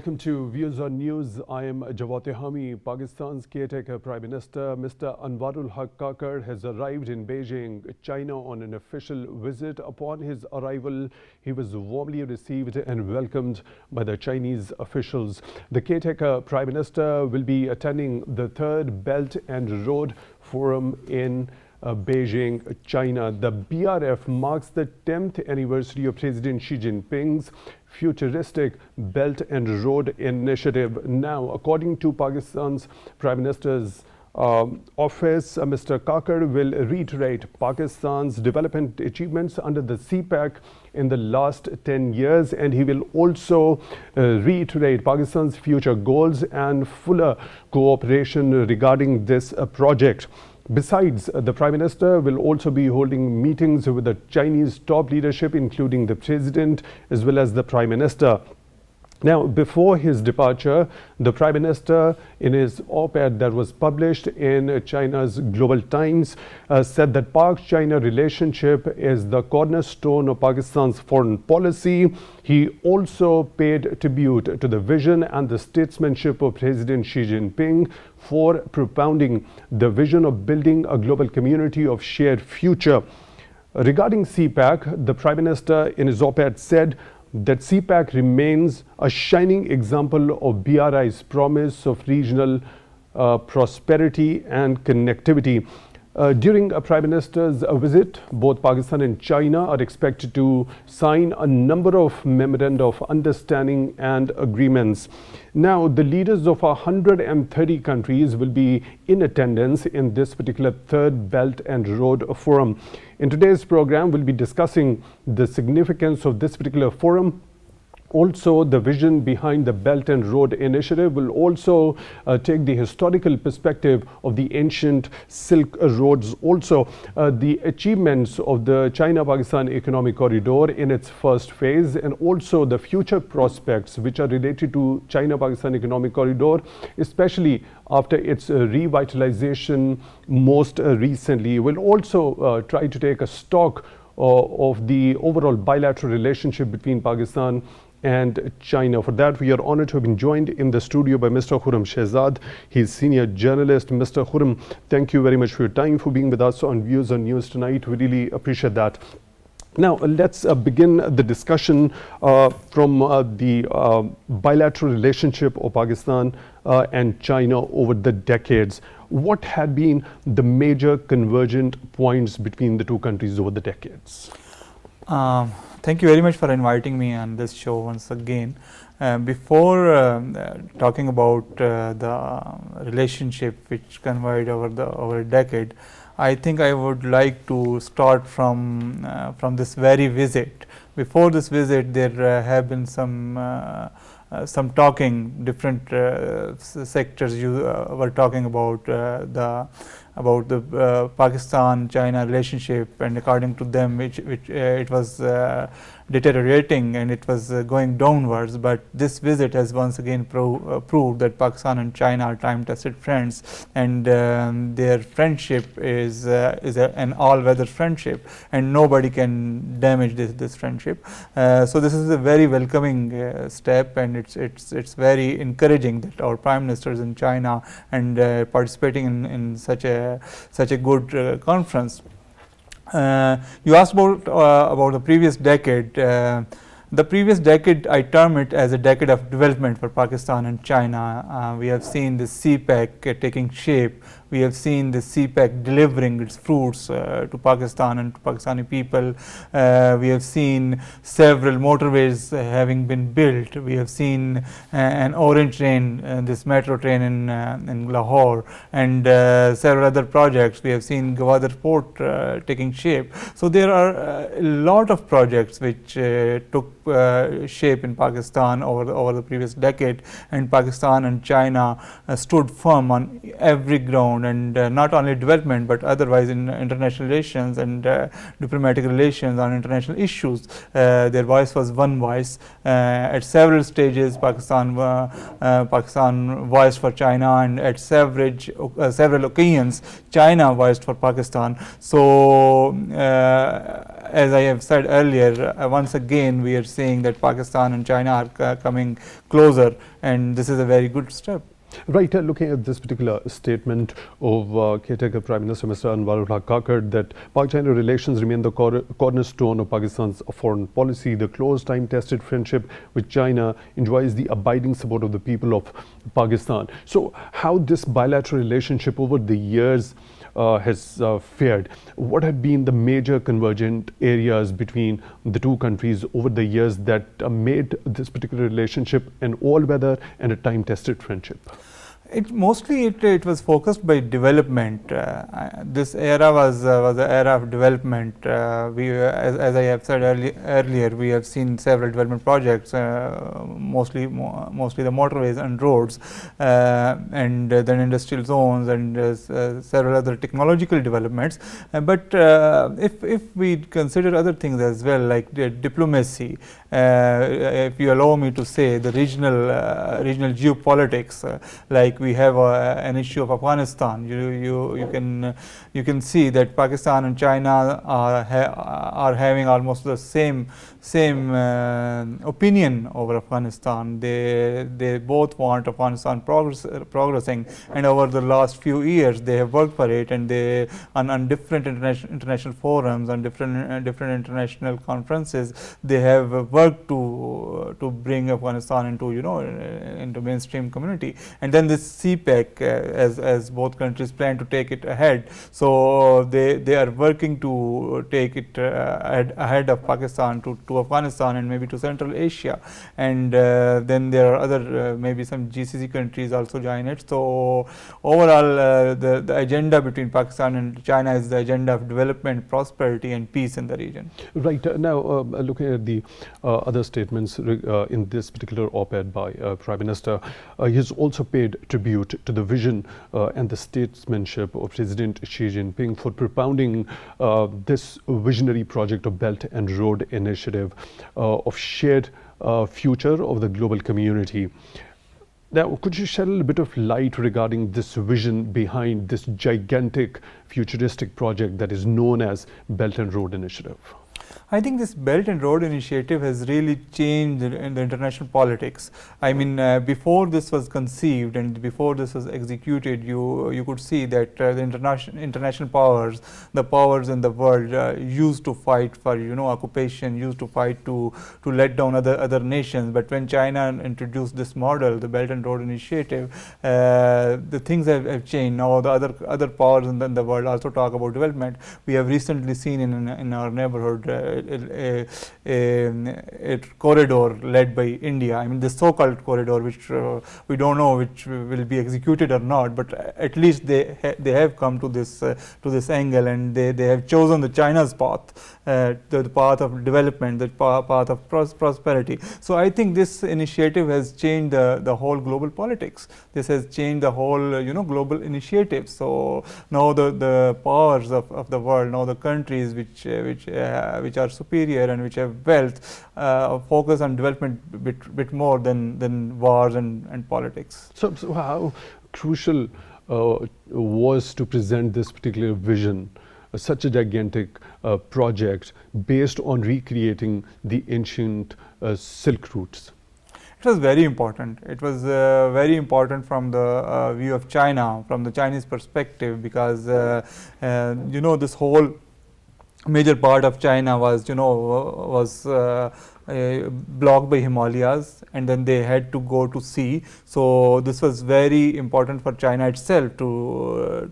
welcome to Views on News. I am Jawad Tehami. Pakistan's caretaker Prime Minister Mr. Anwar has arrived in Beijing, China on an official visit. Upon his arrival, he was warmly received and welcomed by the Chinese officials. The caretaker Prime Minister will be attending the Third Belt and Road Forum in Beijing, China. The BRF marks the 10th anniversary of President Xi Jinping's futuristic Belt and Road Initiative. Now, according to Pakistan's Prime Minister's office, Mr. Kakar will reiterate Pakistan's development achievements under the CPEC in the last 10 years, and he will also reiterate Pakistan's future goals and fuller cooperation regarding this project. Besides, the Prime Minister will also be holding meetings with the Chinese top leadership, including the President as well as the Prime Minister. Now, before his departure, the Prime Minister, in his op-ed that was published in China's Global Times, said that Pak-China relationship is the cornerstone of Pakistan's foreign policy. He also paid tribute to the vision and the statesmanship of President Xi Jinping for propounding the vision of building a global community of shared future. Regarding CPEC, the Prime Minister in his op-ed said that CPEC remains a shining example of BRI's promise of regional prosperity and connectivity. During a Prime Minister's visit, both Pakistan and China are expected to sign a number of memoranda of understanding and agreements. Now, the leaders of 130 countries will be in attendance in this particular Third Belt and Road Forum. In today's program, we'll be discussing the significance of this particular forum. Also, the vision behind the Belt and Road Initiative will also take the historical perspective of the ancient Silk Roads. Also, the achievements of the China-Pakistan Economic Corridor in its first phase, and also the future prospects which are related to China-Pakistan Economic Corridor, especially after its revitalization most recently. We'll also try to take a stock of the overall bilateral relationship between Pakistan and China. For that, we are honored to have been joined in the studio by Mr. Khurram Shahzad. He's senior journalist. Mr. Khurram, thank you very much for your time, for being with us on Views on News tonight. We really appreciate that. Now, let's begin the discussion from the bilateral relationship of Pakistan and China over the decades. What had been the major convergent points between the two countries over the decades? Thank you very much for inviting me on this show once again. Before talking about the relationship which converged over a decade, I think I would like to start from this very visit. Before this visit, there have been some talking, different sectors you were talking about the Pakistan-China relationship, and according to them, it was deteriorating and it was going downwards. But this visit has once again proved that Pakistan and China are time-tested friends, and their friendship is an all-weather friendship, and nobody can damage this friendship. So this is a very welcoming step, and it's very encouraging that our prime ministers in China and participating in such a good conference. You asked about the previous decade. The previous decade, I term it as a decade of development for Pakistan and China. We have seen the CPEC taking shape. We have seen the CPEC delivering its fruits to Pakistan and to Pakistani people. We have seen several motorways having been built. We have seen an orange train, this metro train in Lahore, and several other projects. We have seen Jawad port taking shape. So there are a lot of projects which took shape in Pakistan over the previous decade, and Pakistan and China stood firm on every ground, and not only development but otherwise in international relations and diplomatic relations on international issues. Their voice was one voice. At several stages, Pakistan voiced for China, and at several occasions China voiced for Pakistan. So as I have said earlier, once again we are seeing that Pakistan and China are coming closer, and this is a very good step. Right, looking at this particular statement of caretaker Prime Minister Mr. Anwar Kakar, that Pak-China relations remain the cornerstone of Pakistan's foreign policy. The close time-tested friendship with China enjoys the abiding support of the people of Pakistan. So how this bilateral relationship over the years has fared? What have been the major convergent areas between the two countries over the years that made this particular relationship an all-weather and a time-tested friendship? Mostly it was focused by development. This era was an era of development. As I have said earlier, we have seen several development projects, mostly the motorways and roads, and then industrial zones and several other technological developments. But if we consider other things as well, like diplomacy, if you allow me to say, the regional geopolitics, like we have an issue of Afghanistan. You can see that Pakistan and China are having almost the same opinion over Afghanistan. They both want Afghanistan progressing, and over the last few years they have worked for it, and they on different international forums, on different international conferences, they have worked to bring Afghanistan into mainstream community. And then this CPEC, as both countries plan to take it ahead, so they are working to take it ahead of Pakistan to Afghanistan and maybe to Central Asia, and then there are other maybe some GCC countries also join it. So overall, the agenda between Pakistan and China is the agenda of development, prosperity and peace in the region. Right. Now looking at the other statements in this particular op-ed by Prime Minister, he has also paid tribute to the vision and the statesmanship of President Xi Jinping for propounding this visionary project of Belt and Road Initiative of shared future of the global community. Now, could you shed a little bit of light regarding this vision behind this gigantic futuristic project that is known as Belt and Road Initiative? I think this Belt and Road Initiative has really changed in the international politics. I mean, before this was conceived and before this was executed, you could see that the international powers, the powers in the world, used to fight for occupation, used to fight to let down other nations. But when China introduced this model, the Belt and Road Initiative, the things have changed. Now the other powers in the world also talk about development. We have recently seen in our neighborhood a corridor led by India. I mean, the so-called corridor, which we don't know which will be executed or not, but at least they have come to this angle, and they have chosen the China's path, the path of development, the path of prosperity. So I think this initiative has changed the whole global politics. This has changed the whole global initiative. So now the powers of the world, now the countries which are superior and which have wealth, focus on development bit more than wars and politics. So how crucial was to present this particular vision, such a gigantic project based on recreating the ancient Silk routes? It was very important. It was very important from the view of China, from the Chinese perspective, because this whole major part of China was blocked by Himalayas, and then they had to go to sea. So this was very important for China itself to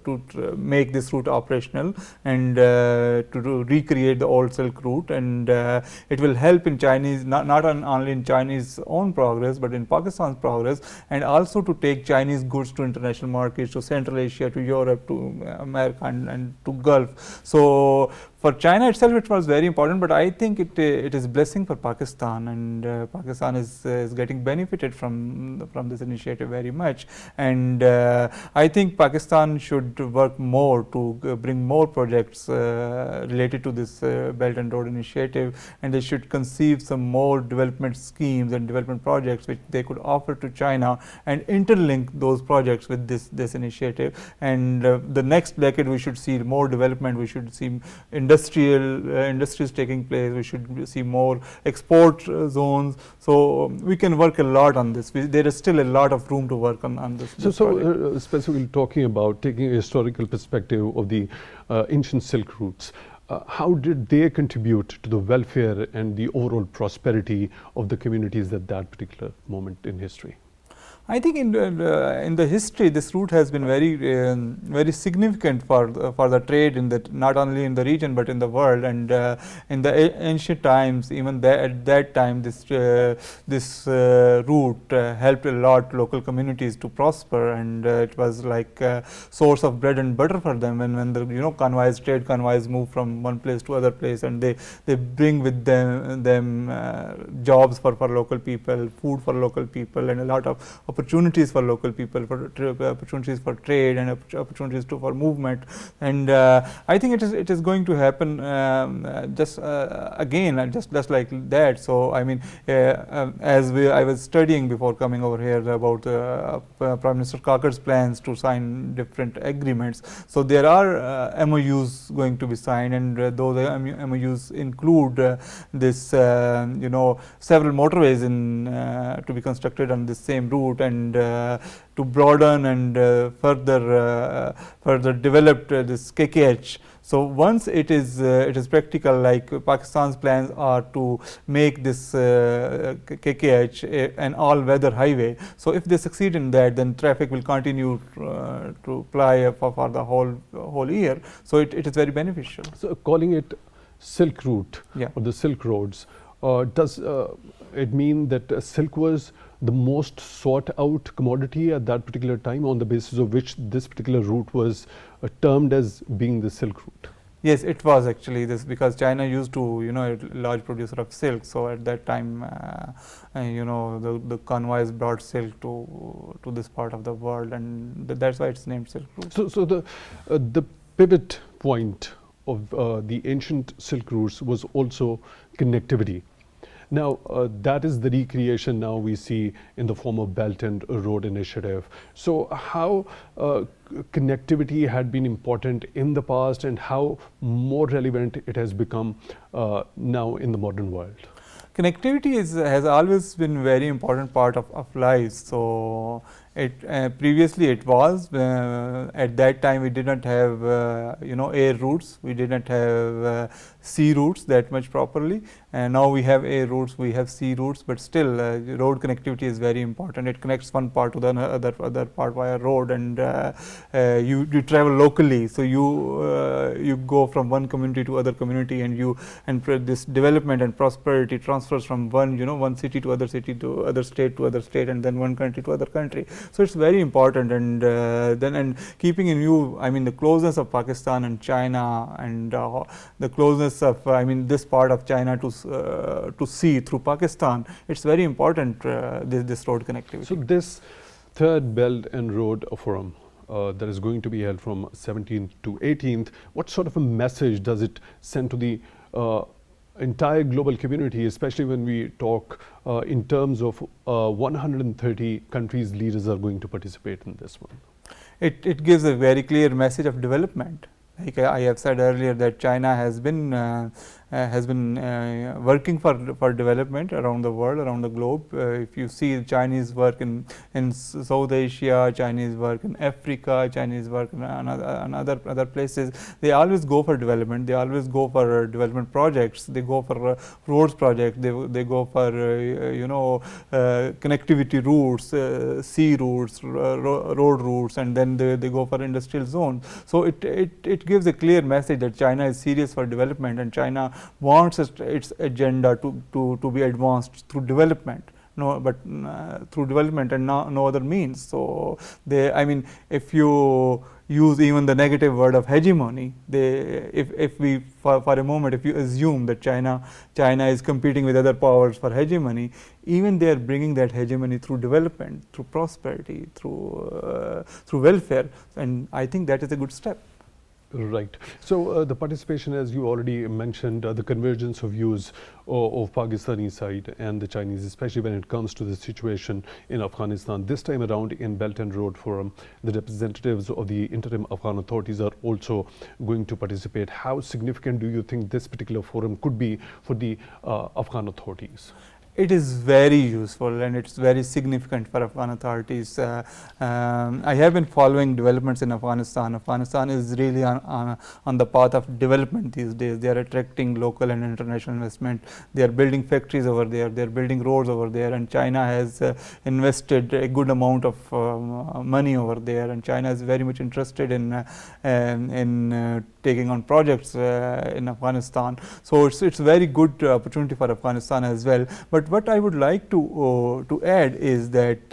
make this route operational and to recreate the old Silk route, and it will help in Chinese, not only in Chinese own progress, but in Pakistan's progress, and also to take Chinese goods to international markets, to Central Asia, to Europe, to America and to Gulf. So for China itself it was very important, but I think it is blessing for Pakistan Pakistan, and Pakistan is getting benefited from this initiative very much. And I think Pakistan should work more to bring more projects related to this Belt and Road Initiative, and they should conceive some more development schemes and development projects which they could offer to China and interlink those projects with this initiative. And the next decade we should see more development, we should see industries taking place, we should see more export zones. So we can work a lot on this. There is still a lot of room to work on this. So specifically talking about taking a historical perspective of the ancient Silk routes, how did they contribute to the welfare and the overall prosperity of the communities at that particular moment in history? I think in the history, this route has been very significant for the trade not only in the region but in the world. And in the ancient times, even at that time, this route helped a lot local communities to prosper, and it was like a source of bread and butter for them. And when the trade convoys move from one place to other place, and they bring with them jobs for local people, food for local people, and a lot of opportunities for local people, opportunities for trade, and opportunities for movement. And I think it is going to happen just like that. So I mean, I was studying before coming over here about Prime Minister Kakar's plans to sign different agreements. So there are MOUs going to be signed, and those MOUs include this several motorways to be constructed on this same route, and to broaden and further develop this KKH. So once it is practical, like Pakistan's plans are to make this KKH an all-weather highway. So if they succeed in that, then traffic will continue to ply for the whole year. So it is very beneficial. So calling it Silk Route, yeah, or the Silk Roads, does it mean that silk was the most sought out commodity at that particular time, on the basis of which this particular route was termed as being the Silk Route? Yes, it was actually this, because China used to, a large producer of silk. So at that time, the convoys brought silk to this part of the world, and that's why it's named Silk Route. So the pivot point of the ancient Silk routes was also connectivity. Now, that is the recreation now we see in the form of Belt and Road Initiative. So how connectivity had been important in the past, and how more relevant it has become now in the modern world? Connectivity has always been a very important part of life. So previously it was, at that time we did not have air routes, we did not have sea routes that much properly, and now we have air routes, we have sea routes, but still road connectivity is very important. It connects one part to the other part via road, and you travel locally, so you go from one community to other community, and this development and prosperity transfers from one city to other state to other state, and then one country to other country. So it's very important, and keeping in view, I mean, the closeness of Pakistan and China, and the closeness of, this part of China to sea through Pakistan, it's very important, this road connectivity. So this third Belt and Road Forum that is going to be held from 17th to 18th, what sort of a message does it send to the entire global community, especially when we talk in terms of 130 countries leaders are going to participate in this one? It gives a very clear message of development. Like I have said earlier, that China has been working for development around the world, around the globe. If you see Chinese work in South Asia, Chinese work in Africa, Chinese work in other places, they always go for development. They always go for development projects. They go for roads projects. They go for connectivity routes, sea routes, road routes, and then they go for industrial zones. So it gives a clear message that China is serious for development, and China wants its agenda to be advanced through development, through development and no other means. So if you use even the negative word of hegemony, if we for a moment, if you assume that China is competing with other powers for hegemony, even they are bringing that hegemony through development, through prosperity, through welfare, and I think that is a good step. Right. So the participation, as you already mentioned, the convergence of views of Pakistani side and the Chinese, especially when it comes to the situation in Afghanistan. This time around in Belt and Road Forum, the representatives of the interim Afghan authorities are also going to participate. How significant do you think this particular forum could be for the Afghan authorities? It is very useful and it's very significant for Afghan authorities. I have been following developments in Afghanistan. Afghanistan is really on the path of development these days. They are attracting local and international investment. They are building factories over there. They are building roads over there. And China has invested a good amount of money over there. And China is very much interested in taking on projects in Afghanistan. So it's a very good opportunity for Afghanistan as well. But what I would like to add is that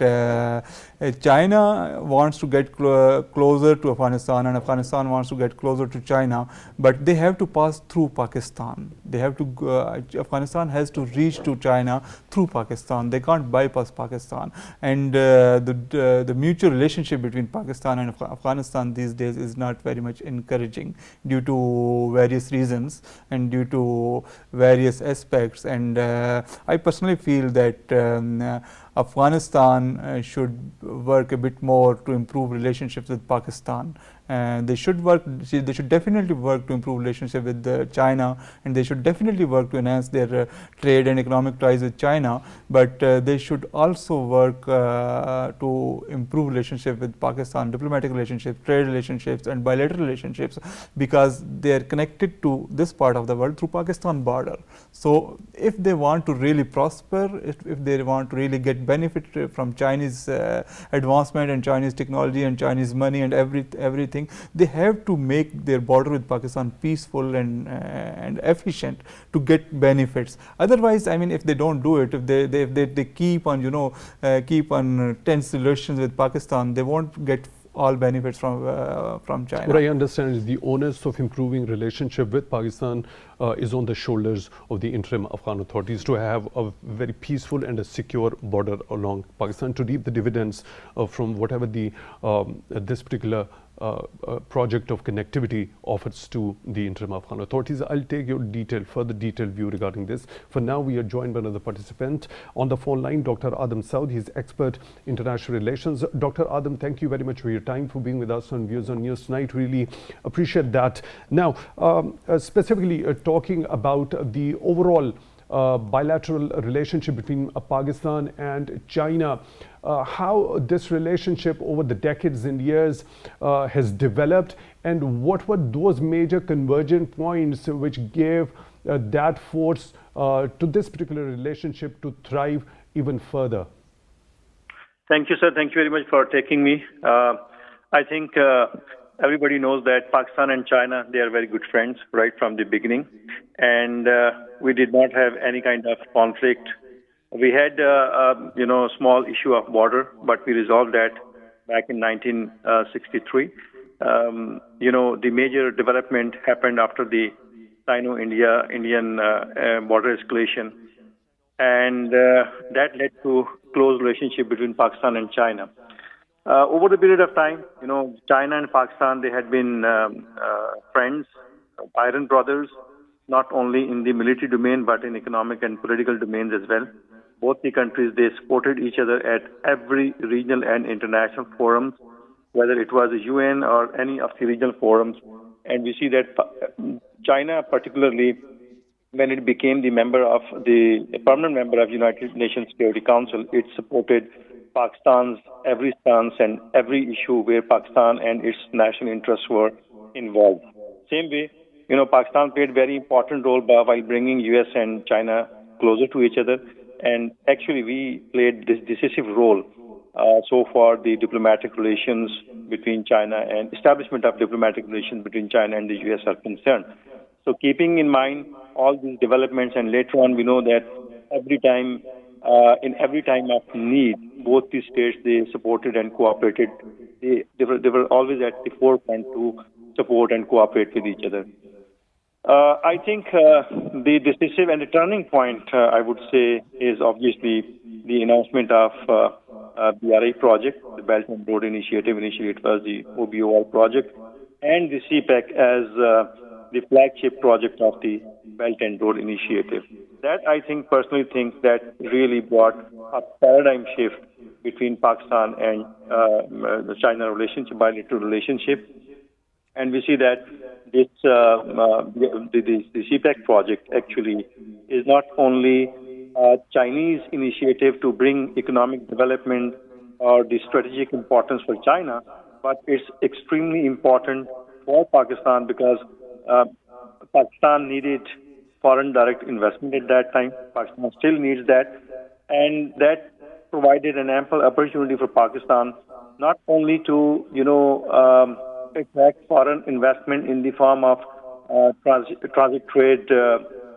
China wants to get closer to Afghanistan, and Afghanistan wants to get closer to China, but they have to pass through Pakistan. They have to Afghanistan has to reach to China through Pakistan. They can't bypass Pakistan, and the mutual relationship between Pakistan and Afghanistan these days is not very much encouraging due to various reasons and due to various aspects. And I personally feel that Afghanistan should work a bit more to improve relationships with Pakistan. They should definitely work to improve relationship with China, and they should definitely work to enhance their trade and economic ties with China, but they should also work to improve relationship with Pakistan, diplomatic relationships, trade relationships and bilateral relationships, because they are connected to this part of the world through Pakistan border. So if they want to really prosper, if they want to really get benefit from Chinese advancement and Chinese technology and Chinese money and everything, they have to make their border with Pakistan peaceful and efficient to get benefits. Otherwise, if they don't do it, if they keep on tense relations with Pakistan, they won't get all benefits from China. What I understand is the onus of improving relationship with Pakistan is on the shoulders of the interim Afghan authorities to have a very peaceful and a secure border along Pakistan, to reap the dividends from whatever this particular project of connectivity offers to the interim Afghan authorities. I'll take your further detailed view regarding this. For now, we are joined by another participant on the phone line, Dr. Saud. He's expert international relations. Dr. Adam, thank you very much for your time, for being with us on Views on News tonight. Really appreciate that. Now, specifically talking about the overall bilateral relationship between Pakistan and China, how this relationship over the decades and years has developed, and what were those major convergent points which gave that force to this particular relationship to thrive even further? Thank you, sir. Thank you very much for taking me. I think everybody knows that Pakistan and China, they are very good friends right from the beginning. And we did not have any kind of conflict. We had a small issue of border, but we resolved that back in 1963. The major development happened after the Sino-Indian border escalation. And that led to close relationship between Pakistan and China. Over the period of time, China and Pakistan, they had been friends, iron brothers, not only in the military domain, but in economic and political domains as well. Both the countries, they supported each other at every regional and international forums, whether it was the UN or any of the regional forums. And we see that China, particularly when it became a permanent member of United Nations Security Council, it supported Pakistan's every stance and every issue where Pakistan and its national interests were involved. Same way, Pakistan played a very important role while bringing US and China closer to each other. And actually, we played this decisive role so far the diplomatic relations between China and establishment of diplomatic relations between China and the US are concerned. So keeping in mind all these developments, and later on we know that every time in every time of need, both the states, they supported and cooperated. They were always at the forefront to support and cooperate with each other. I think the decisive and the turning point, I would say, is obviously the announcement of BRI project, the Belt and Road Initiative. Initially, it was the OBOR project, and the CPEC as the flagship project of the Belt and Road Initiative. That, I personally think that really brought a paradigm shift between Pakistan and the China relationship, bilateral relationship. And we see that this the CPEC project actually is not only a Chinese initiative to bring economic development or the strategic importance for China, but it's extremely important for Pakistan because Pakistan needed foreign direct investment at that time. Pakistan still needs that, and that provided an ample opportunity for Pakistan not only to attract foreign investment in the form of transit trade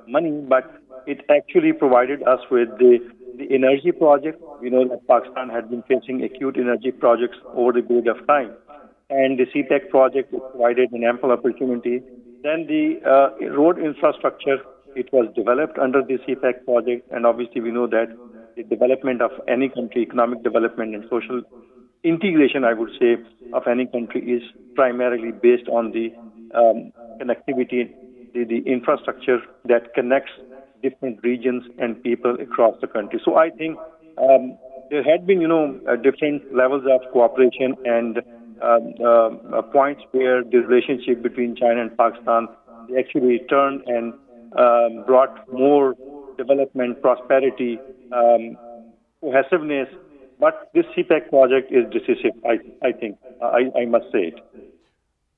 money, but it actually provided us with the energy project. We know that Pakistan had been facing acute energy projects over the period of time, and the CPEC project provided an ample opportunity. Then the road infrastructure, it was developed under the CPEC project, and obviously we know that the development of any country, economic development and social integration, I would say, of any country is primarily based on the connectivity, the infrastructure that connects different regions and people across the country. So I think there had been, different levels of cooperation and points where the relationship between China and Pakistan actually turned and brought more development, prosperity, cohesiveness. But this CPEC project is decisive, I think. I must say it.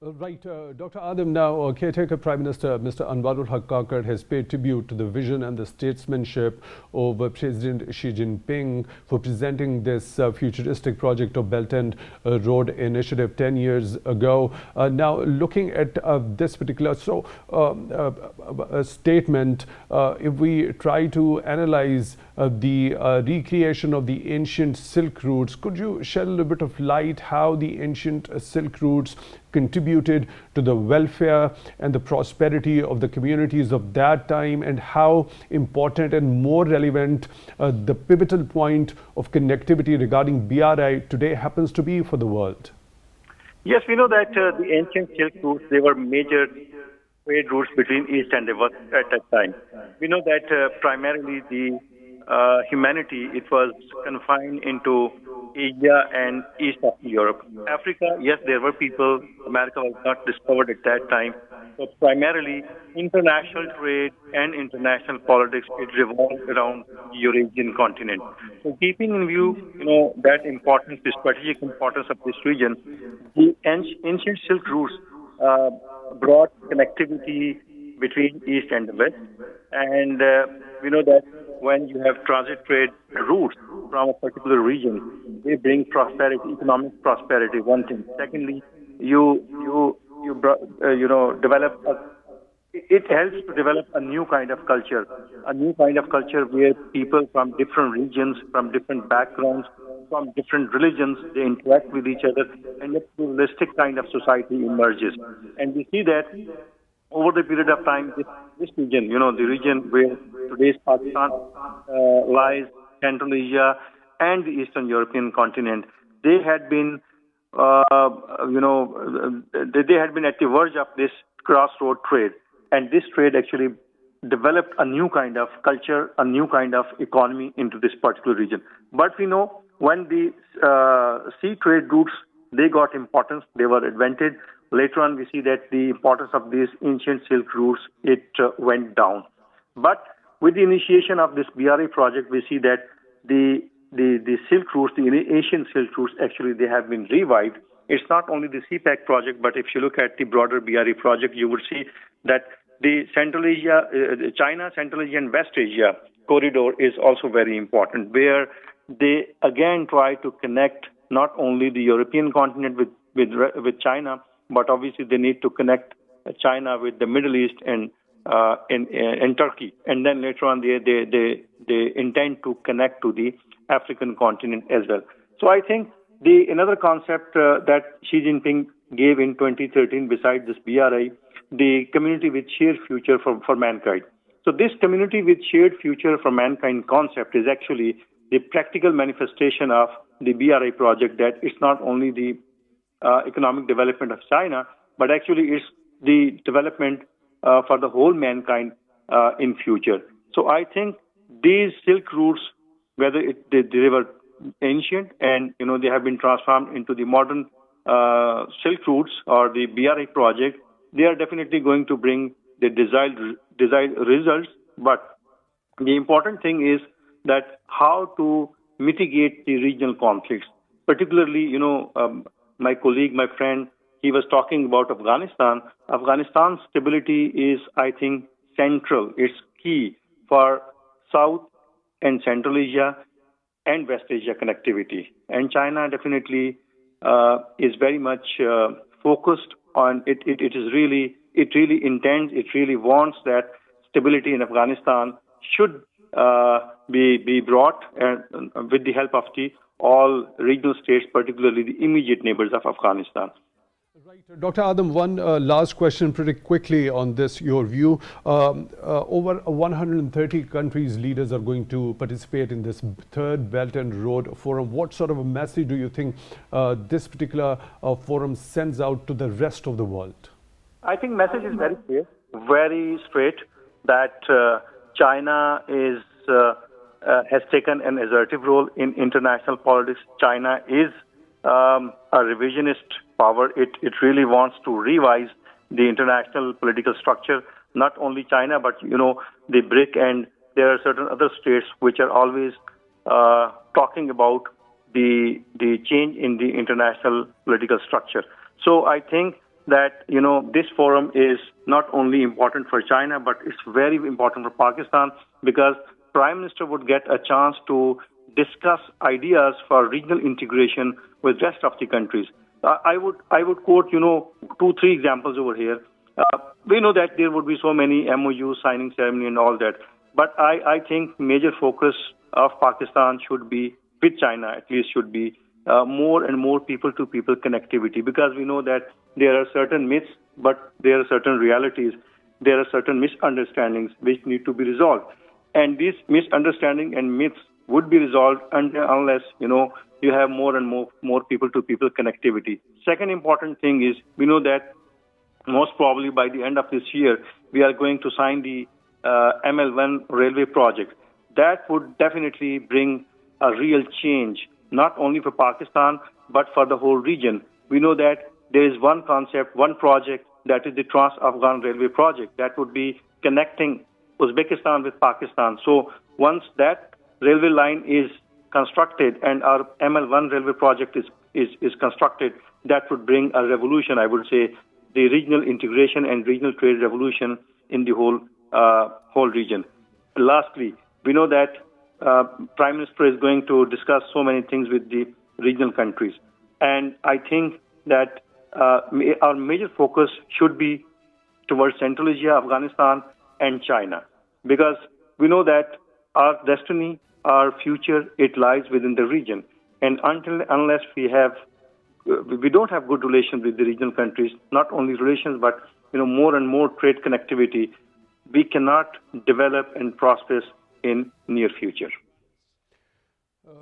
Right. Dr. Adam, now caretaker Prime Minister Mr. Anwarul Haqqaqat has paid tribute to the vision and the statesmanship of President Xi Jinping for presenting this futuristic project of Belt and Road Initiative 10 years ago. Now, looking at this particular statement, if we try to analyze the recreation of the ancient Silk routes, could you shed a little bit of light how the ancient Silk routes contributed to the welfare and the prosperity of the communities of that time, and how important and more relevant the pivotal point of connectivity regarding BRI today happens to be for the world? Yes, we know that the ancient Silk routes, they were major trade routes between East and the West at that time. We know that primarily the humanity, it was confined into Asia and east of Europe. Africa, yes, there were people. America was not discovered at that time. So primarily, international trade and international politics, it revolved around the Eurasian continent. So keeping in view, that importance, the strategic importance of this region, the ancient Silk routes brought connectivity between East and the West. And we know that when you have transit trade routes from a particular region, they bring prosperity, economic prosperity, one thing. Secondly, you develop it helps to develop a new kind of culture where people from different regions, from different backgrounds, from different religions, they interact with each other, and a pluralistic kind of society emerges. And we see that over the period of time, this region, the region where today's Pakistan lies, Central Asia, and the Eastern European continent, they had been, they had been at the verge of this crossroad trade, and this trade actually developed a new kind of culture, a new kind of economy into this particular region. But we know when the sea trade routes, they got importance, they were invented. Later on, we see that the importance of these ancient Silk routes, it went down. But with the initiation of this BRI project, we see that the Silk routes, the ancient Silk routes, actually they have been revived. It's not only the CPEC project, but if you look at the broader BRI project, you would see that the Central Asia, China, Central Asia, and West Asia corridor is also very important, where they again try to connect not only the European continent with China, but obviously they need to connect China with the Middle East and in Turkey, and then later on they intend to connect to the African continent as well. So I think another concept that Xi Jinping gave in 2013, besides this BRI, the community with shared future for mankind. So this community with shared future for mankind concept is actually the practical manifestation of the BRI project, that it's not only the economic development of China, but actually it's the development for the whole mankind in future. So I think these Silk routes, whether they were ancient and they have been transformed into the modern Silk routes or the BRI project, they are definitely going to bring the desired results. But the important thing is that how to mitigate the regional conflicts. Particularly, my colleague, my friend, he was talking about Afghanistan. Afghanistan's stability is, I think, central. It's key for South and Central Asia and West Asia connectivity. And China definitely is very much focused on it. It really intends, it really wants that stability in Afghanistan should be brought with the help of all regional states, particularly the immediate neighbors of Afghanistan. Right. Dr. Adam, one last question pretty quickly on this, your view. Over 130 countries' leaders are going to participate in this third Belt and Road Forum. What sort of a message do you think this particular forum sends out to the rest of the world? I think message is very clear, very straight, that China has taken an assertive role in international politics. China is a revisionist power. It really wants to revise the international political structure. Not only China, but the BRIC, and there are certain other states which are always talking about the change in the international political structure. So I think that this forum is not only important for China, but it's very important for Pakistan, because Prime Minister would get a chance to discuss ideas for regional integration with rest of the countries. I would quote 2-3 examples over here. We know that there would be so many MOU signing ceremony and all that, but I think major focus of Pakistan should be with China, at least should be more and more people-to-people connectivity, because we know that there are certain myths, but there are certain realities. There are certain misunderstandings which need to be resolved. And these misunderstandings and myths would be resolved unless, you have more and more people-to-people connectivity. Second important thing is, we know that most probably by the end of this year, we are going to sign the ML1 railway project. That would definitely bring a real change, not only for Pakistan, but for the whole region. We know that there is one concept, one project, that is the Trans-Afghan Railway project, that would be connecting Uzbekistan with Pakistan. So once that railway line is constructed and our ML1 railway project is constructed, that would bring a revolution, I would say, the regional integration and regional trade revolution in the whole region. Lastly, we know that Prime Minister is going to discuss so many things with the regional countries. And I think that our major focus should be towards Central Asia, Afghanistan, and China, because we know that our destiny, our future, it lies within the region. And unless we don't have good relations with the regional countries, not only relations, but more and more trade connectivity, we cannot develop and prosper in near future.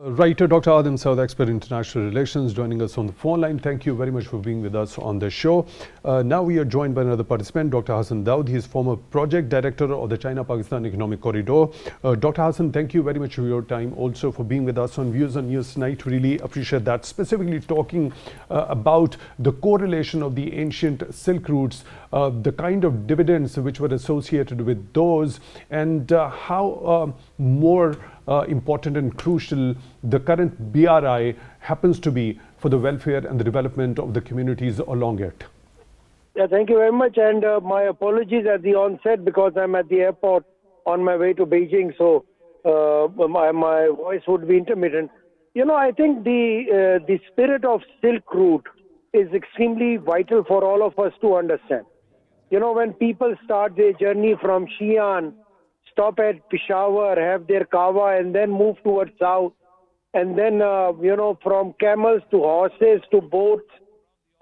Writer Dr. Adam Saud, expert in international relations, joining us on the phone line. Thank you very much for being with us on the show. Now we are joined by another participant, Dr. Hassan Daud. He is former project director of the China-Pakistan Economic Corridor. Dr. Hassan, thank you very much for your time, also for being with us on Views on News tonight. Really appreciate that. Specifically talking about the correlation of the ancient Silk routes, the kind of dividends which were associated with those, and how more important and crucial the current BRI happens to be for the welfare and the development of the communities along it. Yeah, thank you very much, and my apologies at the onset because I'm at the airport on my way to Beijing, so my voice would be intermittent. I think the spirit of Silk Route is extremely vital for all of us to understand. You know, when people start their journey from Xi'an, stop at Peshawar, have their kawa, and then move towards south, and then, you know, from camels to horses to boats.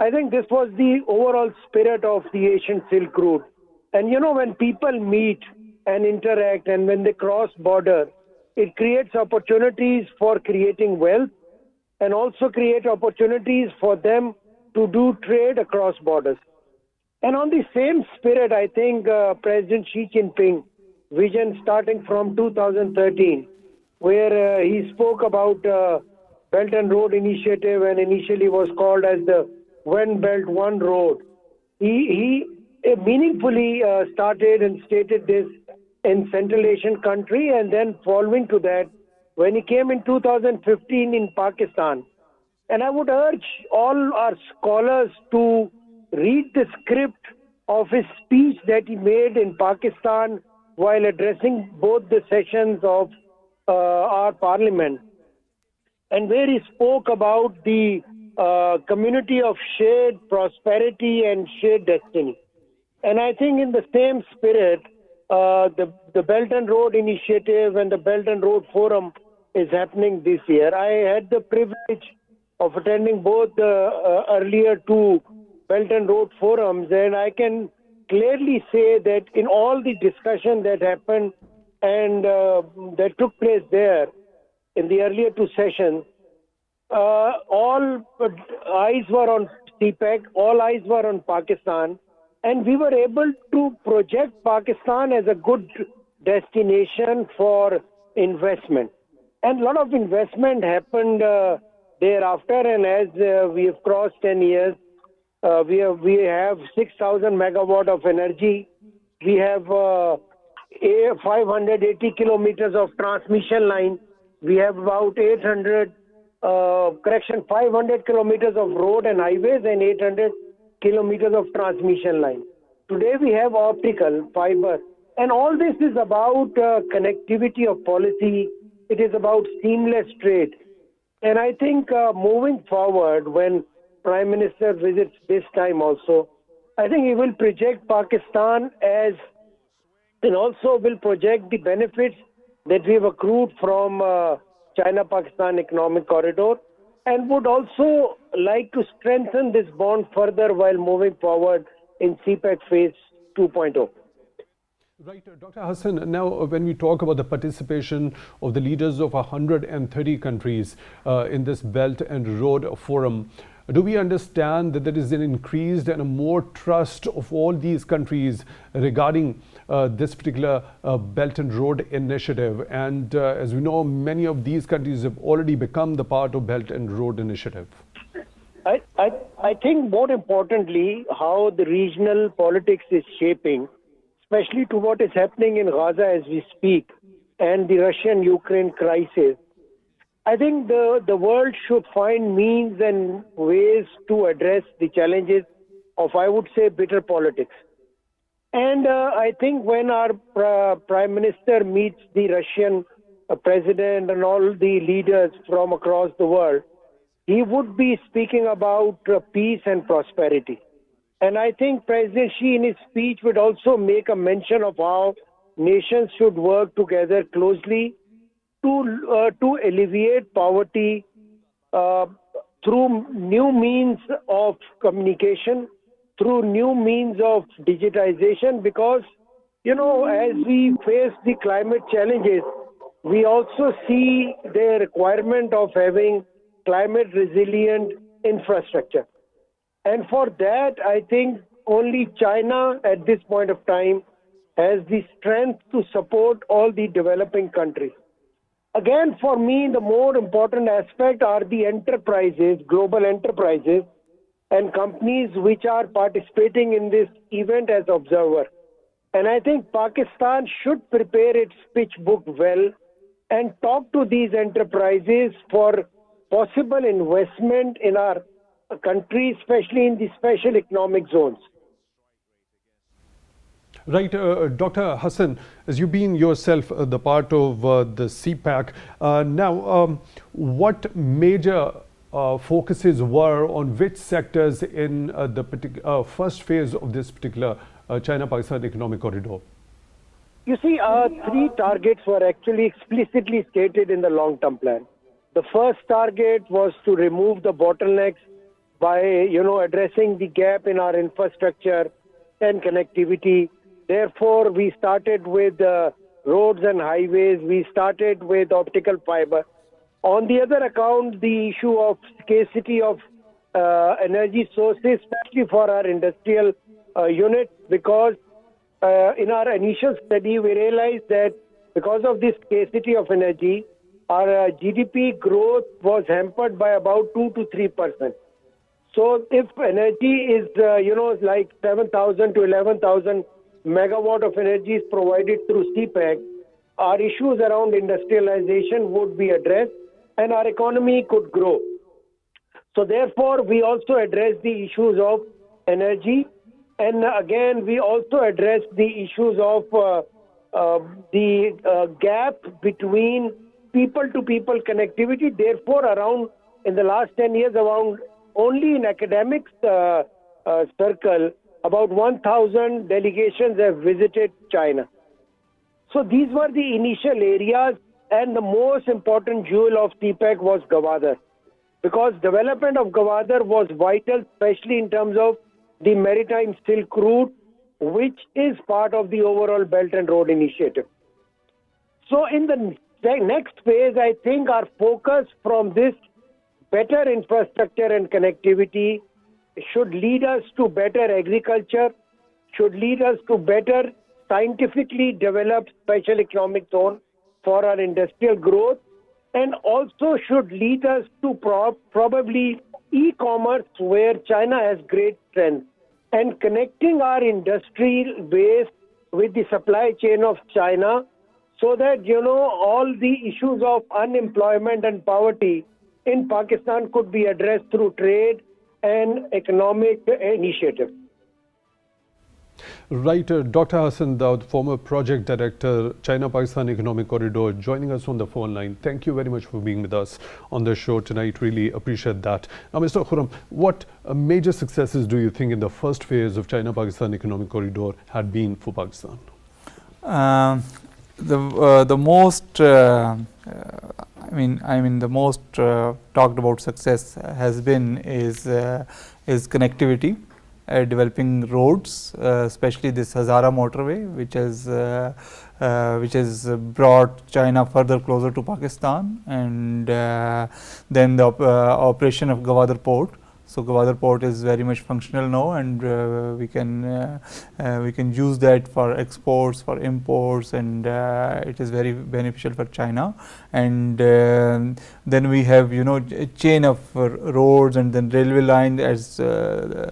I think this was the overall spirit of the Asian Silk Route. And, you know, when people meet and interact and when they cross border, it creates opportunities for creating wealth and also create opportunities for them to do trade across borders. And on the same spirit, I think President Xi Jinping vision starting from 2013, where he spoke about Belt and Road Initiative and initially was called as the One Belt, One Road. He meaningfully started and stated this in Central Asian country, and then following to that, when he came in 2015 in Pakistan. And I would urge all our scholars to read the script of his speech that he made in Pakistan while addressing both the sessions of our parliament, and where he spoke about the community of shared prosperity and shared destiny. And I think in the same spirit, the Belt and Road Initiative and the Belt and Road Forum is happening this year. I had the privilege of attending both the earlier two Belt and Road Forums, and I can clearly say that in all the discussion that happened and that took place there in the earlier two sessions, all eyes were on CPEC, all eyes were on Pakistan, and we were able to project Pakistan as a good destination for investment. And a lot of investment happened thereafter, and as we have crossed 10 years, we have 6,000 megawatt of energy. We have 580 kilometers of transmission line. We have about 500 kilometers of road and highways and 800 kilometers of transmission line. Today we have optical fiber, and all this is about connectivity of policy. It is about seamless trade. And I think moving forward, when Prime Minister visits this time also, I think he will project Pakistan as, and also will project the benefits that we have accrued from China-Pakistan Economic Corridor, and would also like to strengthen this bond further while moving forward in CPEC Phase 2.0. Right, Dr. Hassan, now when we talk about the participation of the leaders of 130 countries in this Belt and Road Forum, do we understand that there is an increased and a more trust of all these countries regarding this particular Belt and Road Initiative? And as we know, many of these countries have already become the part of Belt and Road Initiative. I think more importantly, how the regional politics is shaping, especially to what is happening in Gaza as we speak, and the Russian-Ukraine crisis. I think the world should find means and ways to address the challenges of, I would say, bitter politics. And I think when our Prime Minister meets the Russian President and all the leaders from across the world, he would be speaking about peace and prosperity. And I think President Xi in his speech would also make a mention of how nations should work together closely to alleviate poverty through new means of communication, through new means of digitization, because, you know, as we face the climate challenges, we also see the requirement of having climate resilient infrastructure. And for that, I think only China at this point of time has the strength to support all the developing countries. Again, for me, the more important aspect are the enterprises, global enterprises and companies which are participating in this event as observer. And I think Pakistan should prepare its pitch book well and talk to these enterprises for possible investment in our country, especially in the special economic zones. Right, Dr. Hassan, as you've been yourself the part of the CPEC, now what major focuses were on which sectors in the first phase of this particular China-Pakistan economic corridor? You see, three targets were actually explicitly stated in the long-term plan. The first target was to remove the bottlenecks by, addressing the gap in our infrastructure and connectivity. Therefore, we started with roads and highways. We started with optical fiber. On the other account, the issue of scarcity of energy sources, especially for our industrial units, because in our initial study, we realized that because of this scarcity of energy, our GDP growth was hampered by about 2 to 3%. So if energy is, like 7,000 to 11,000 megawatt of energy is provided through CPEC, our issues around industrialization would be addressed and our economy could grow. So therefore, we also address the issues of energy, and again, we also address the issues of the gap between people-to-people connectivity. Therefore, around in the last 10 years, around only in academics circle, about 1,000 delegations have visited China. So these were the initial areas, and the most important jewel of CPEC was Gwadar, because development of Gwadar was vital, especially in terms of the maritime Silk Route, which is part of the overall Belt and Road Initiative. So in the next phase, I think our focus from this better infrastructure and connectivity should lead us to better agriculture, should lead us to better scientifically developed special economic zone for our industrial growth, and also should lead us to probably e-commerce, where China has great strength, and connecting our industrial base with the supply chain of China, so that, all the issues of unemployment and poverty in Pakistan could be addressed through trade and economic initiatives. Right, Dr. Hassan Daud, former project director, China-Pakistan Economic Corridor, joining us on the phone line. Thank you very much for being with us on the show tonight. Really appreciate that. Now, Mr. Khurram, what major successes do you think in the first phase of China-Pakistan Economic Corridor had been for Pakistan? The most, the most talked about success has been is connectivity. Developing roads, especially this Hazara motorway, which has brought China further closer to Pakistan, and then the operation of Gwadar port. So Gwadar port is very much functional now, and we can use that for exports, for imports, and it is very beneficial for China. And then we have a chain of roads, and then railway line, as my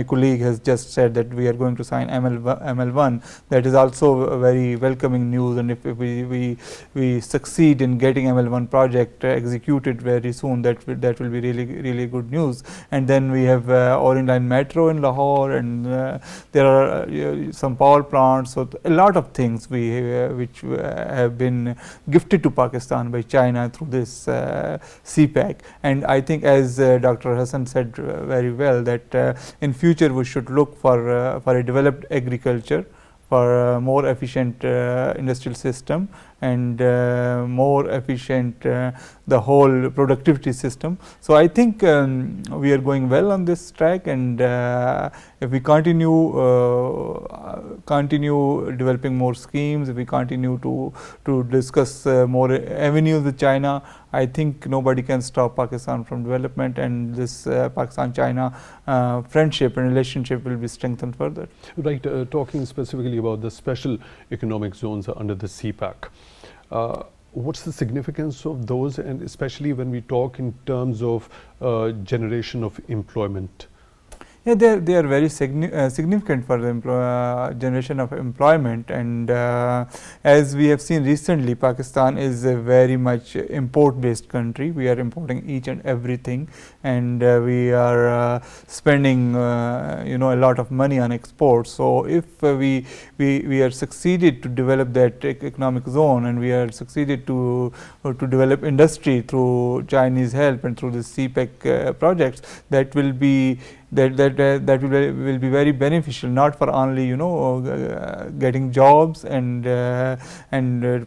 colleague has just said, that we are going to sign ML1. That is also a very welcoming news, and if we succeed in getting ML1 project executed very soon, that will be really good news. And then we have Orient Line Metro in Lahore, and there are some power plants. So a lot of things which have been gifted to Pakistan by China through this CPEC. And I think, as Dr. Hassan said very well, that in future we should look for a developed agriculture, for a more efficient industrial system, and more efficient the whole productivity system. So I think we are going well on this track, and if we continue developing more schemes, if we continue to discuss more avenues with China, I think nobody can stop Pakistan from development, and this Pakistan-China friendship and relationship will be strengthened further. Right, talking specifically about the special economic zones under the CPEC. What's the significance of those, and especially when we talk in terms of generation of employment? Yeah, they are very significant for the generation of employment, and as we have seen recently, Pakistan is a very much import based country. We are importing each and everything, and we are spending a lot of money on exports. So if we are succeeded to develop that economic zone, and we are succeeded to develop industry through Chinese help and through the CPEC projects, that will be will be very beneficial, not for only getting jobs and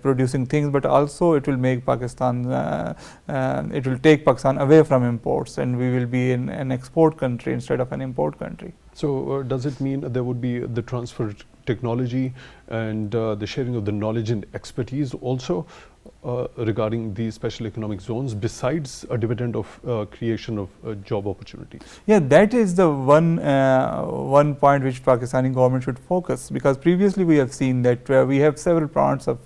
producing things, but also it will make Pakistan it will take Pakistan away from imports, and we will be an export country instead of an import country. So does it mean there would be the transfer technology and the sharing of the knowledge and expertise also regarding these special economic zones, besides a dividend of creation of job opportunities? Yeah, that is the one point which Pakistani government should focus, because previously we have seen that we have several plants of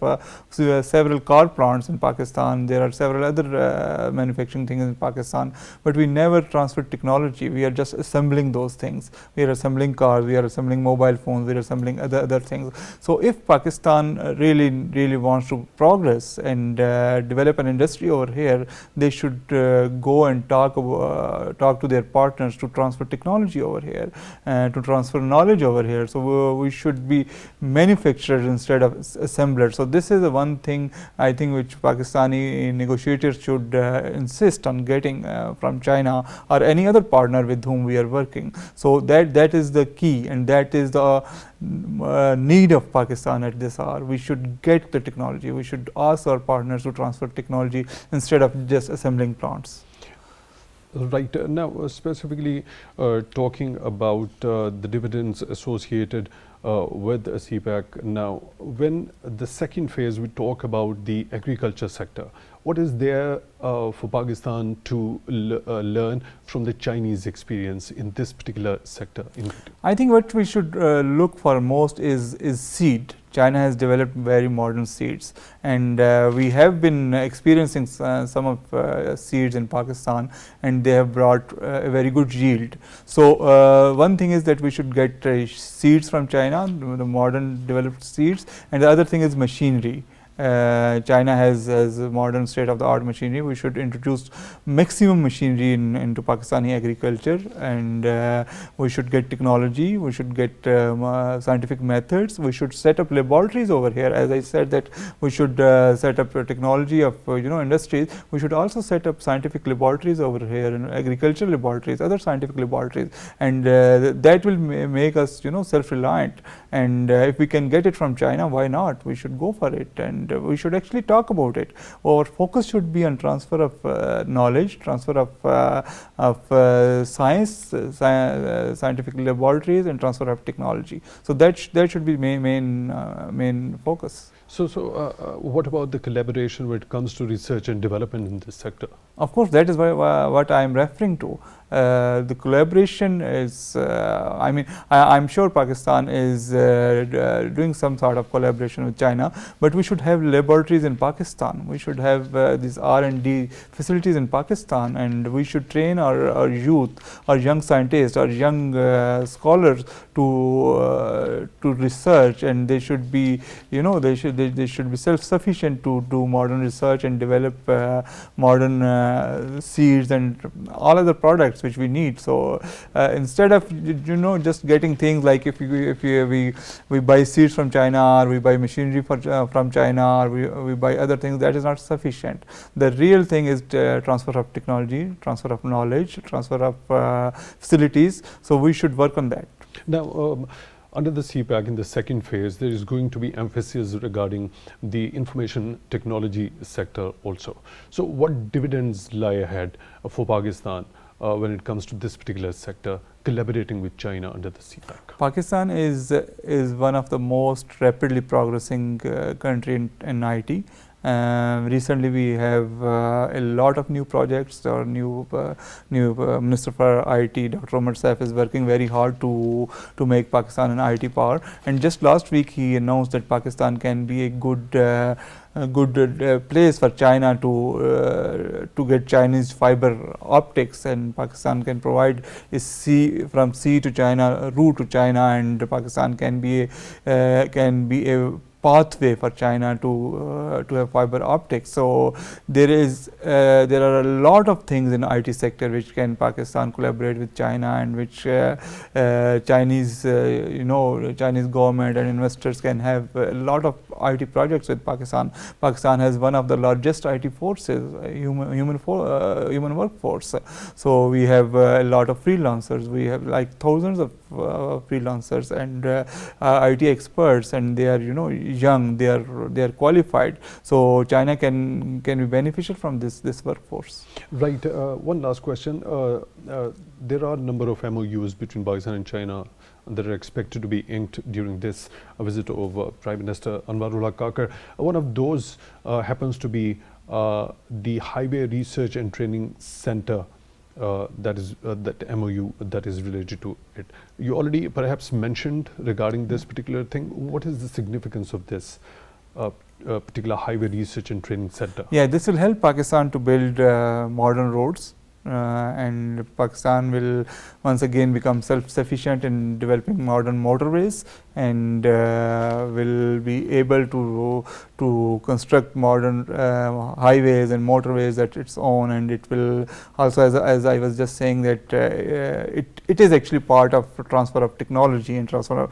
several car plants in Pakistan. There are several other manufacturing things in Pakistan, but we never transferred technology. We are just assembling those things. We are assembling cars, we are assembling mobile phones, we are assembling other things. So if Pakistan really wants to progress and develop an industry over here, they should go and talk to their partners to transfer technology over here, to transfer knowledge over here. So we should be manufacturers instead of assemblers. So this is the one thing I think which Pakistani negotiators should insist on getting from China or any other partner with whom we are working. So that is the key, and that is the need of Pakistan at this hour. We should get the technology. We should ask our partners to transfer technology instead of just assembling plants. Right. Now, specifically talking about the dividends associated with CPEC. Now, when the second phase, we talk about the agriculture sector. What is there for Pakistan to learn from the Chinese experience in this particular sector? I think what we should look for most is seed. China has developed very modern seeds, and we have been experiencing some of seeds in Pakistan, and they have brought a very good yield. So one thing is that we should get seeds from China, the modern developed seeds, and the other thing is machinery. China has modern state-of-the-art machinery. We should introduce maximum machinery into Pakistani agriculture, and we should get technology. We should get scientific methods. We should set up laboratories over here. As I said, that we should set up technology of industries. We should also set up scientific laboratories over here, and agricultural laboratories, other scientific laboratories, and that will make us self-reliant. And if we can get it from China, why not? We should go for it, and we should actually talk about it. Our focus should be on transfer of knowledge, transfer of science, scientific laboratories, and transfer of technology. So that should be main focus. So what about the collaboration when it comes to research and development in this sector? Of course, that is what I am referring to. The collaboration is, I'm sure Pakistan is doing some sort of collaboration with China, but we should have laboratories in Pakistan. We should have these R&D facilities in Pakistan, and we should train our youth, our young scientists, our young scholars to research, and they should be, they should be self-sufficient to do modern research and develop modern seeds and all other products which we need. So instead of just getting things like if we buy seeds from China, or we buy machinery from China, or we buy other things, that is not sufficient. The real thing is transfer of technology, transfer of knowledge, transfer of facilities. So we should work on that. Now, under the CPEC, in the second phase, there is going to be emphasis regarding the information technology sector also. So what dividends lie ahead for Pakistan when it comes to this particular sector, collaborating with China under the CPEC? Pakistan is one of the most rapidly progressing country in IT. Recently, we have a lot of new projects. Our new Minister for IT, Dr. Omar Saif, is working very hard to make Pakistan an IT power. And just last week, he announced that Pakistan can be a good place for China to get Chinese fiber optics, and Pakistan can provide a from sea to China route to China, and Pakistan can be a pathway for China to have fiber optics. So there are a lot of things in IT sector which can Pakistan collaborate with China, and which Chinese Chinese government and investors can have a lot of IT projects with Pakistan. Pakistan has one of the largest IT forces, human workforce. So we have a lot of freelancers. We have like thousands of freelancers and IT experts, and they are young, they are qualified. So China can be beneficial from this workforce. Right. One last question. There are a number of MOUs between Pakistan and China that are expected to be inked during this visit of Prime Minister Anwar. One of those happens to be the Highway Research and Training Center. That MOU that is related to it. You already perhaps mentioned regarding this particular thing. What is the significance of this particular Highway Research and Training Center? Yeah, this will help Pakistan to build modern roads. And Pakistan will once again become self-sufficient in developing modern motorways, and will be able to construct modern highways and motorways at its own. And it will also, as I was just saying, that it is actually part of transfer of technology and transfer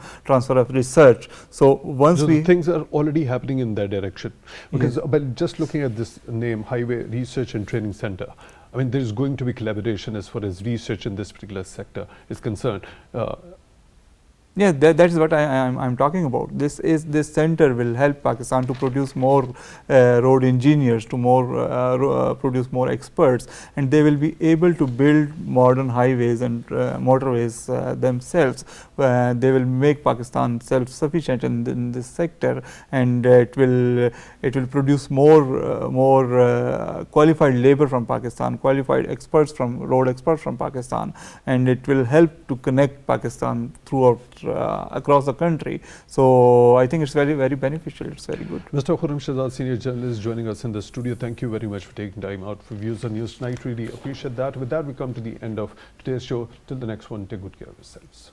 of research. So once things are already happening in that direction, because but just looking at this name, Highway Research and Training Center, I mean, there is going to be collaboration as far as research in this particular sector is concerned. Yeah, that is what I'm talking about. This center will help Pakistan to produce more road engineers, to produce more experts, and they will be able to build modern highways and motorways themselves. They will make Pakistan self-sufficient in this sector, and it will produce more qualified labor from Pakistan, qualified road experts from Pakistan, and it will help to connect Pakistan throughout across the country. So I think it's very, very beneficial. It's very good. Mr. Khurram Shahzad, senior journalist, joining us in the studio. Thank you very much for taking time out for Views on News Tonight. Really appreciate that. With that, we come to the end of today's show. Till the next one, take good care of yourselves.